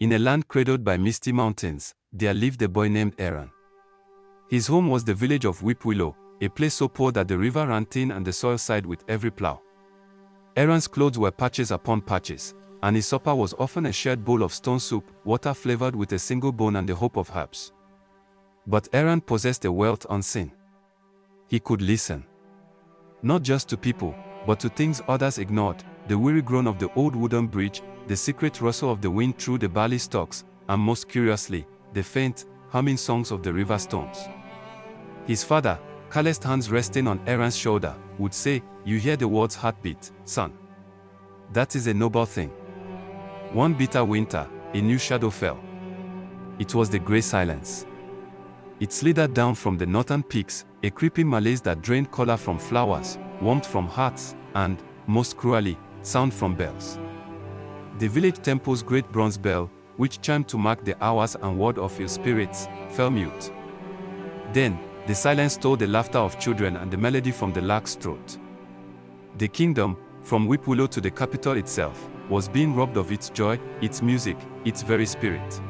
In a land cradled by misty mountains, there lived a boy named Arin. His home was the village of Weepwillow, a place so poor that the river ran thin and the soil sighed with every plow. Arin's clothes were patches upon patches, and his supper was often a shared bowl of stone soup, water flavored with a single bone and the hope of herbs. But Arin possessed a wealth unseen. He could listen. Not just to people, but to things others ignored, the weary groan of the old wooden bridge, the secret rustle of the wind through the barley stalks, and most curiously, the faint, humming songs of the river stones. His father, calloused hands resting on Arin's shoulder, would say, "You hear the world's heartbeat, son. That is a noble thing." One bitter winter, a new shadow fell. It was the grey silence. It slithered down from the northern peaks, a creeping malaise that drained color from flowers, warmth from hearts, and, most cruelly, sound from bells. The village temple's great bronze bell, which chimed to mark the hours and ward of ill spirits, fell mute. Then, the silence stole the laughter of children and the melody from the lark's throat. The kingdom, from Weepwillow to the capital itself, was being robbed of its joy, its music, its very spirit.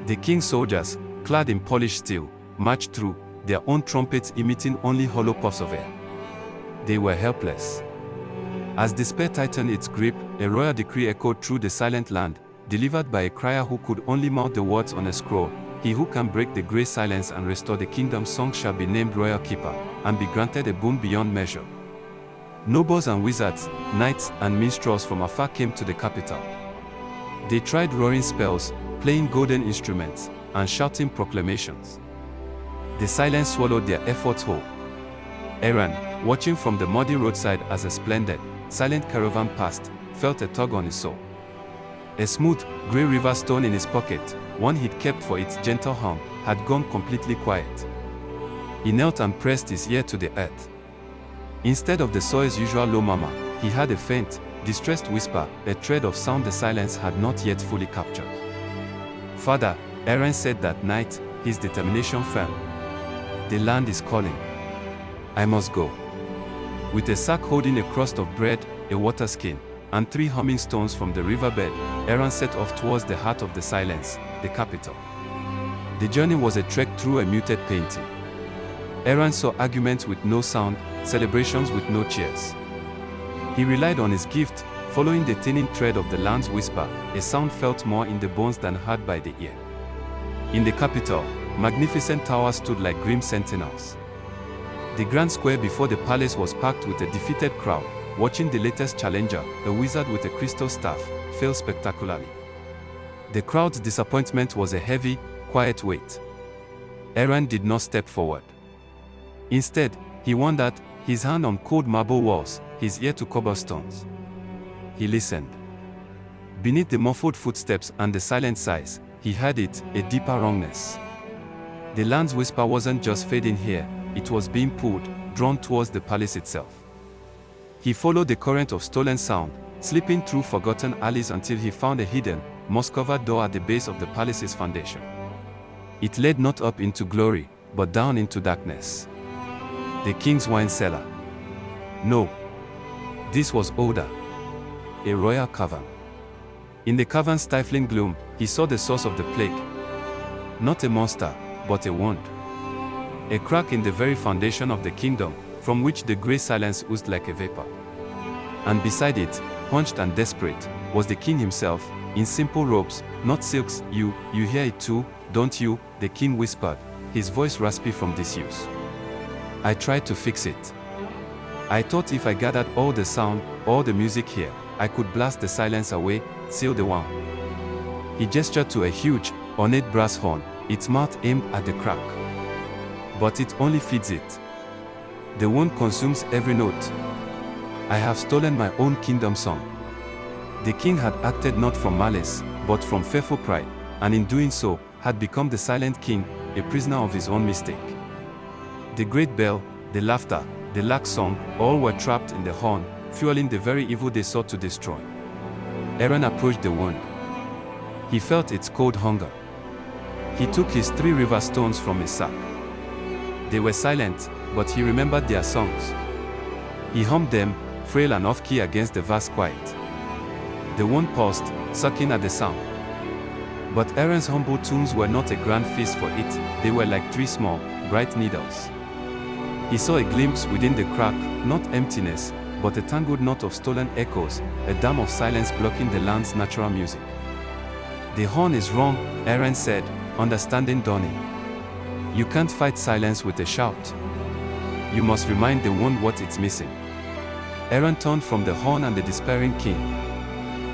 The king's soldiers, clad in polished steel, marched through, their own trumpets emitting only hollow puffs of air. They were helpless. As despair tightened its grip, a royal decree echoed through the silent land, delivered by a crier who could only mouth the words on a scroll. "He who can break the grey silence and restore the kingdom's song shall be named royal keeper, and be granted a boon beyond measure." Nobles and wizards, knights and minstrels from afar came to the capital. They tried roaring spells, playing golden instruments, and shouting proclamations. The silence swallowed their efforts whole. Arin, watching from the muddy roadside as a splendid, silent caravan passed, felt a tug on his soul. A smooth, grey river stone in his pocket, one he'd kept for its gentle hum, had gone completely quiet. He knelt and pressed his ear to the earth. Instead of the soil's usual low murmur, he heard a faint, distressed whisper, a thread of sound the silence had not yet fully captured. "Father," Arin said that night, his determination firm. "The land is calling. I must go." With a sack holding a crust of bread, a water skin, and 3 humming stones from the riverbed, Arin set off towards the heart of the silence, the capital. The journey was a trek through a muted painting. Arin saw arguments with no sound, celebrations with no cheers. He relied on his gift, following the thinning thread of the land's whisper, a sound felt more in the bones than heard by the ear. In the capital, magnificent towers stood like grim sentinels. The grand square before the palace was packed with a defeated crowd, watching the latest challenger, a wizard with a crystal staff, fail spectacularly. The crowd's disappointment was a heavy, quiet weight. Arin did not step forward. Instead, he wandered, his hand on cold marble walls, his ear to cobblestones. He listened. Beneath the muffled footsteps and the silent sighs, he heard it, a deeper wrongness. The land's whisper wasn't just fading here, it was being pulled, drawn towards the palace itself. He followed the current of stolen sound, slipping through forgotten alleys until he found a hidden, moss-covered door at the base of the palace's foundation. It led not up into glory, but down into darkness. The king's wine cellar. No. This was older. A royal cavern. In the cavern's stifling gloom, he saw the source of the plague. Not a monster, but a wound. A crack in the very foundation of the kingdom, from which the grey silence oozed like a vapor. And beside it, hunched and desperate, was the king himself, in simple robes, not silks. You hear it too, don't you?" the king whispered, his voice raspy from disuse. "I tried to fix it. I thought if I gathered all the sound, all the music here, I could blast the silence away, seal the wound." He gestured to a huge, ornate brass horn, its mouth aimed at the crack. "But it only feeds it. The wound consumes every note. I have stolen my own kingdom song." The king had acted not from malice, but from fearful pride, and in doing so, had become the silent king, a prisoner of his own mistake. The great bell, the laughter, the lark song, all were trapped in the horn, fueling the very evil they sought to destroy. Arin approached the wound. He felt its cold hunger. He took his 3 river stones from his sack. They were silent, but he remembered their songs. He hummed them, frail and off-key against the vast quiet. The wound paused, sucking at the sound. But Arin's humble tunes were not a grand feast for it, they were like 3 small, bright needles. He saw a glimpse within the crack, not emptiness, but a tangled knot of stolen echoes, a dam of silence blocking the land's natural music. The horn is wrong, Arin said, understanding dawning. You can't fight silence with a shout. You must remind the wound what it's missing. Arin turned from the horn and the despairing king.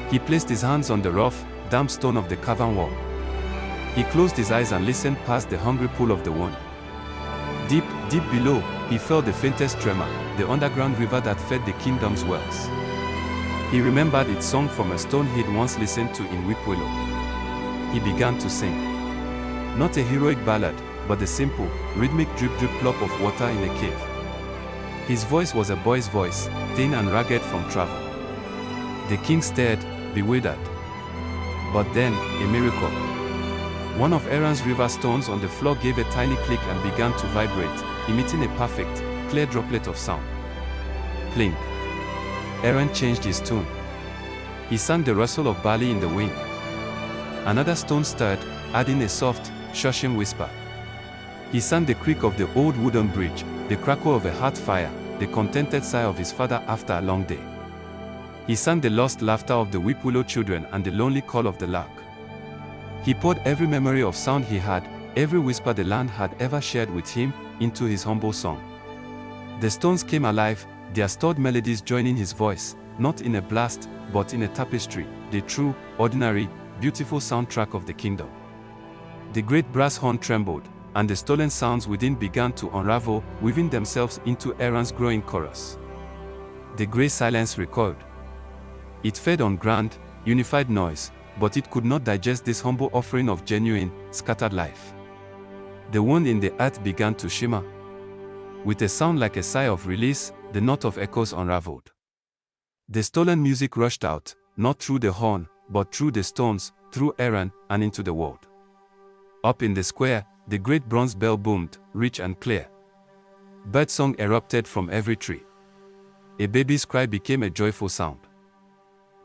He placed his hands on the rough, damp stone of the cavern wall. He closed his eyes and listened past the hungry pool of the wound. Deep, deep below, he felt the faintest tremor, the underground river that fed the kingdom's wells. He remembered its song from a stone he'd once listened to in Weepwillow. He began to sing. Not a heroic ballad, but the simple, rhythmic drip-drip plop of water in a cave. His voice was a boy's voice, thin and ragged from travel. The king stared, bewildered. But then, a miracle. One of Arin's river stones on the floor gave a tiny click and began to vibrate, emitting a perfect, clear droplet of sound. Plink. Arin changed his tune. He sang the rustle of barley in the wind. Another stone stirred, adding a soft, shushing whisper. He sang the creak of the old wooden bridge, the crackle of a hearth fire, the contented sigh of his father after a long day. He sang the lost laughter of the Weepwillow children and the lonely call of the lark. He poured every memory of sound he had, every whisper the land had ever shared with him, into his humble song. The stones came alive, their stored melodies joining his voice, not in a blast, but in a tapestry, the true, ordinary, beautiful soundtrack of the kingdom. The great brass horn trembled, and the stolen sounds within began to unravel, weaving themselves into Arin's growing chorus. The grey silence recoiled. It fed on grand, unified noise, but it could not digest this humble offering of genuine, scattered life. The wound in the earth began to shimmer. With a sound like a sigh of release, the knot of echoes unraveled. The stolen music rushed out, not through the horn, but through the stones, through Arin, and into the world. Up in the square, the great bronze bell boomed, rich and clear. Birdsong erupted from every tree. A baby's cry became a joyful sound.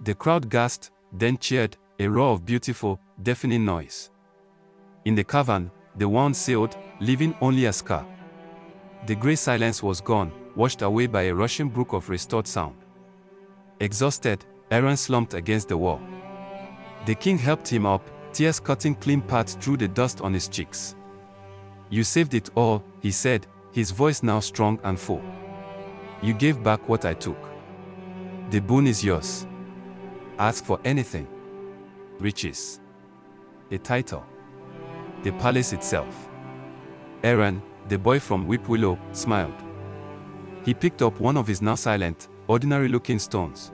The crowd gasped, then cheered, a roar of beautiful, deafening noise. In the cavern, the wound sailed, leaving only a scar. The grey silence was gone, washed away by a rushing brook of restored sound. Exhausted, Arin slumped against the wall. The king helped him up, tears cutting clean paths through the dust on his cheeks. You saved it all, he said, his voice now strong and full. You gave back what I took. The boon is yours. Ask for anything. Riches. A title. The palace itself. Arin, the boy from Weepwillow, smiled. He picked up one of his now silent, ordinary-looking stones.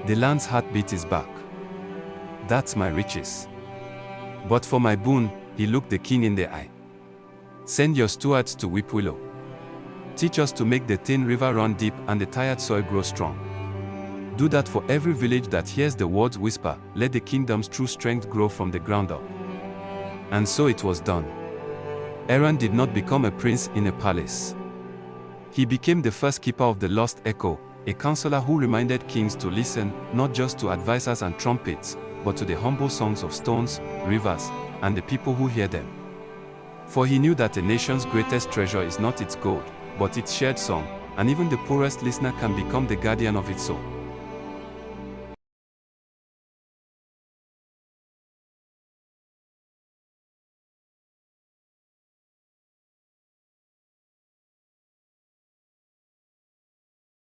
The land's heartbeat is back. That's my riches. But for my boon, he looked the king in the eye. Send your stewards to Weepwillow. Teach us to make the thin river run deep and the tired soil grow strong. Do that for every village that hears the words whisper, let the kingdom's true strength grow from the ground up. And so it was done. Arin did not become a prince in a palace. He became the first keeper of the lost echo, a counselor who reminded kings to listen, not just to advisors and trumpets, but to the humble songs of stones, rivers, and the people who hear them. For he knew that a nation's greatest treasure is not its gold, but its shared song, and even the poorest listener can become the guardian of its soul.